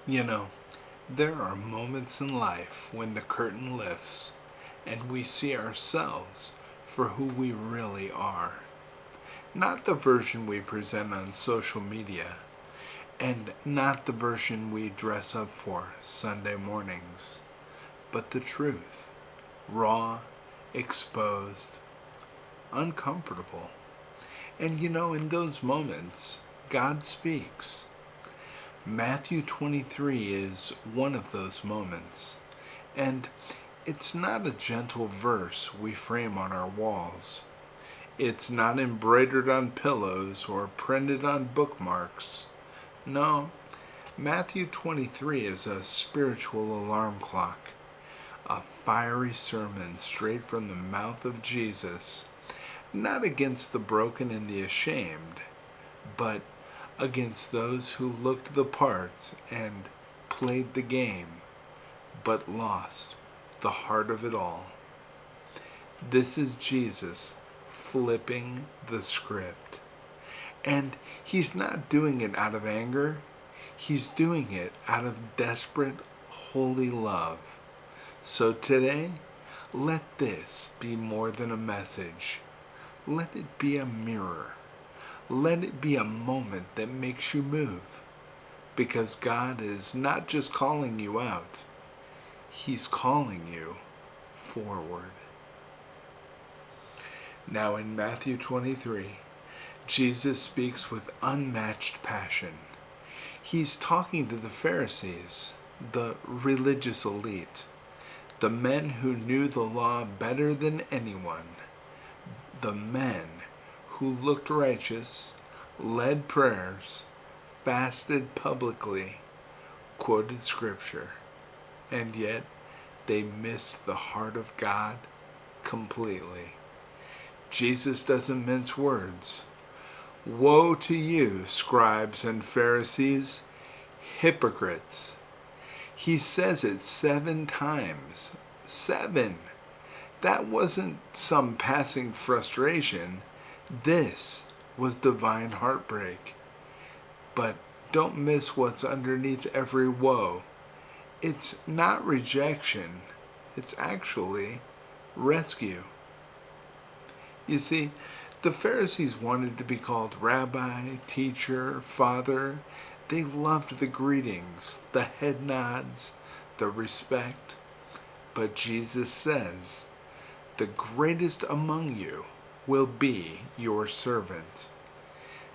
You know, there are moments in life when the curtain lifts and we see ourselves for who we really are. Not the version we present on social media, and not the version we dress up for Sunday mornings, but the truth. Raw, exposed, uncomfortable. And in those moments, God speaks. Matthew 23 is one of those moments. And it's not a gentle verse we frame on our walls. It's not embroidered on pillows or printed on bookmarks. No, Matthew 23 is a spiritual alarm clock, a fiery sermon straight from the mouth of Jesus, not against the broken and the ashamed, but against those who looked the part and played the game, but lost the heart of it all. This is Jesus flipping the script. And he's not doing it out of anger. He's doing it out of desperate, holy love. So today, let this be more than a message. Let it be a mirror. Let it be a moment that makes you move. Because God is not just calling you out, He's calling you forward. Now in Matthew 23, Jesus speaks with unmatched passion. He's talking to the Pharisees, the religious elite, the men who knew the law better than anyone, the men who looked righteous, led prayers, fasted publicly, quoted scripture, and yet they missed the heart of God completely. Jesus doesn't mince words. Woe to you, scribes and Pharisees, hypocrites. He says it 7 times. 7. That wasn't some passing frustration. This was divine heartbreak. But don't miss what's underneath every woe. It's not rejection. It's actually rescue. You see, the Pharisees wanted to be called rabbi, teacher, father. They loved the greetings, the head nods, the respect. But Jesus says, the greatest among you will be your servant.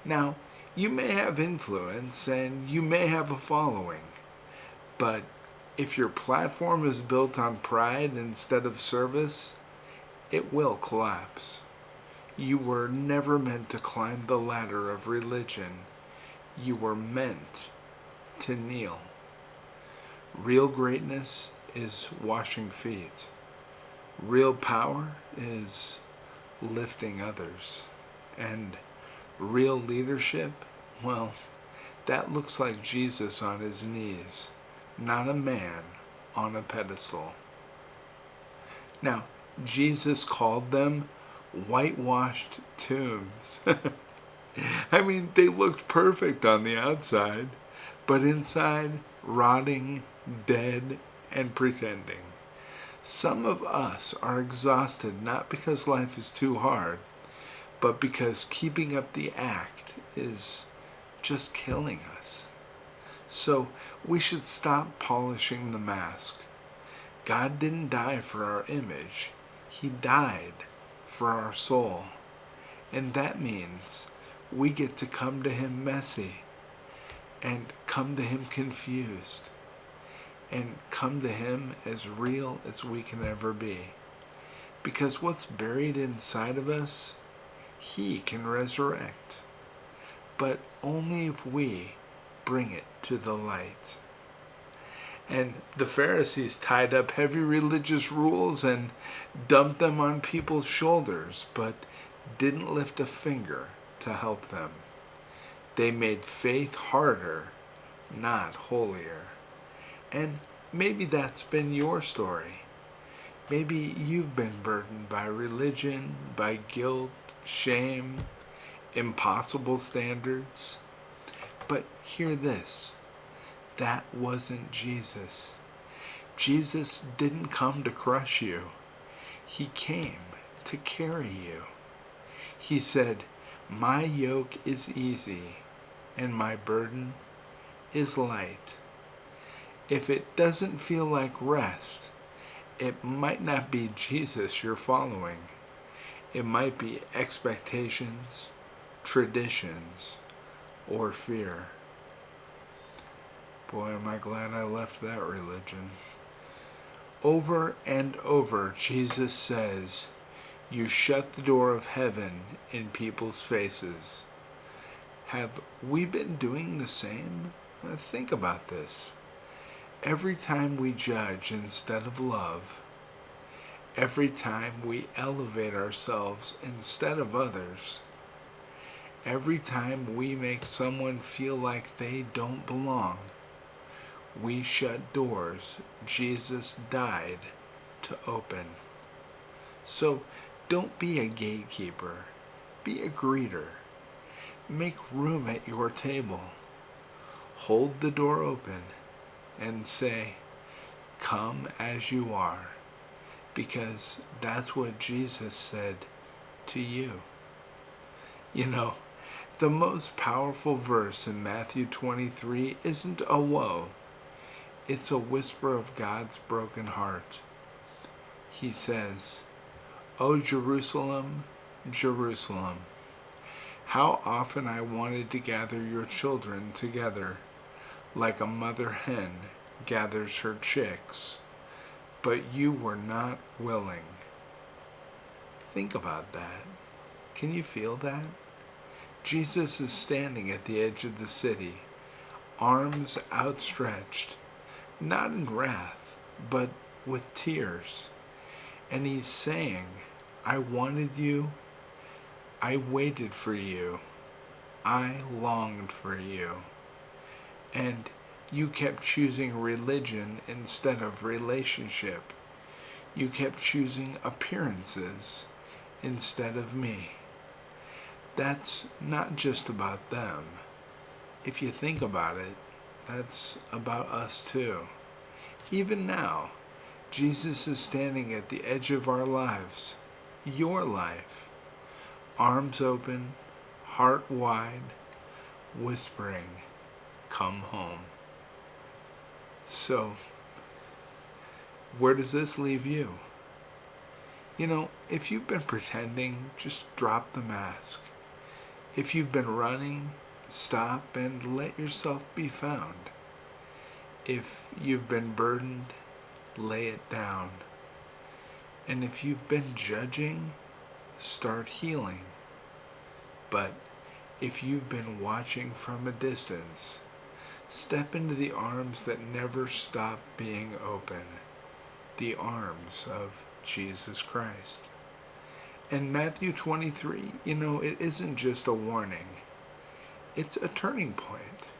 Now, you may have influence and you may have a following, but if your platform is built on pride instead of service, it will collapse. You were never meant to climb the ladder of religion. You were meant to kneel. Real greatness is washing feet. Real power is lifting others. And real leadership, well, that looks like Jesus on his knees, not a man on a pedestal. Now, Jesus called them whitewashed tombs. I mean, they looked perfect on the outside, but inside, rotting, dead, and pretending. Some of us are exhausted not because life is too hard, but because keeping up the act is just killing us. So we should stop polishing the mask. God didn't die for our image. He died for our soul. And that means we get to come to Him messy, and come to Him confused, and come to Him as real as we can ever be. Because what's buried inside of us, He can resurrect. But only if we bring it to the light. And the Pharisees tied up heavy religious rules and dumped them on people's shoulders, but didn't lift a finger to help them. They made faith harder, not holier. And maybe that's been your story. Maybe you've been burdened by religion, by guilt, shame, impossible standards. But hear this. That wasn't Jesus. Jesus didn't come to crush you. He came to carry you. He said, "My yoke is easy and my burden is light." If it doesn't feel like rest, it might not be Jesus you're following. It might be expectations, traditions, or fear. Boy, am I glad I left that religion. Over and over, Jesus says, "You shut the door of heaven in people's faces." Have we been doing the same? Think about this. Every time we judge instead of love, every time we elevate ourselves instead of others, every time we make someone feel like they don't belong, we shut doors Jesus died to open. So don't be a gatekeeper. Be a greeter. Make room at your table. Hold the door open and say, "Come as you are," because that's what Jesus said to you. You know, the most powerful verse in Matthew 23 isn't a woe. It's a whisper of God's broken heart. He says, "O Jerusalem, Jerusalem, how often I wanted to gather your children together, like a mother hen gathers her chicks, but you were not willing." Think about that. Can you feel that? Jesus is standing at the edge of the city, arms outstretched, not in wrath, but with tears. And he's saying, "I wanted you. I waited for you. I longed for you. And you kept choosing religion instead of relationship. You kept choosing appearances instead of me." That's not just about them. If you think about it, that's about us too. Even now, Jesus is standing at the edge of our lives, your life, arms open, heart wide, whispering, "Come home." So, where does this leave you? You know, if you've been pretending, just drop the mask. If you've been running, stop and let yourself be found. If you've been burdened, lay it down. And if you've been judging, start healing. But if you've been watching from a distance, step into the arms that never stop being open, the arms of Jesus Christ. And Matthew 23, it isn't just a warning. It's a turning point.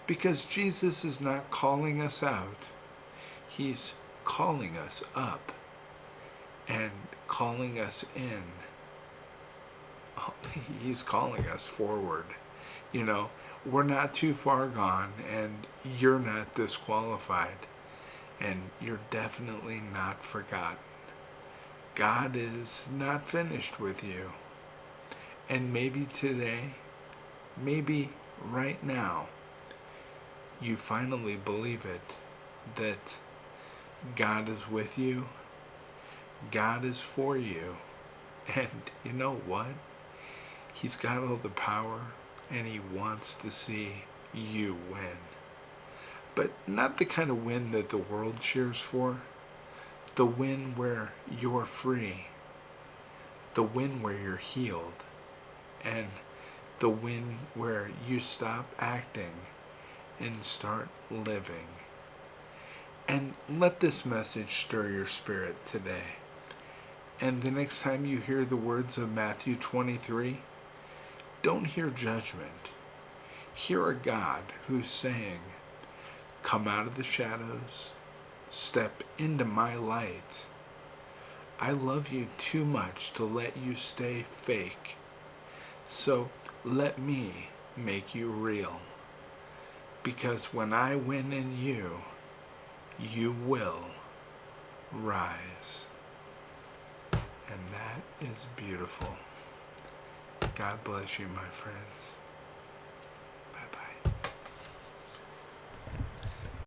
Because Jesus is not calling us out. He's calling us up and calling us in. He's calling us forward. We're not too far gone, and you're not disqualified, and you're definitely not forgotten. God is not finished with you. And maybe today, maybe right now, you finally believe it, that God is with you, God is for you, and you know what? He's got all the power, and he wants to see you win. But not the kind of win that the world cheers for. The win where you're free. The win where you're healed. And the win where you stop acting and start living. And let this message stir your spirit today. And the next time you hear the words of Matthew 23, don't hear judgment. Hear a God who's saying, "Come out of the shadows. Step into my light. I love you too much to let you stay fake. So let me make you real." because when I win in you, you will rise. And that is beautiful. God bless you, my friends.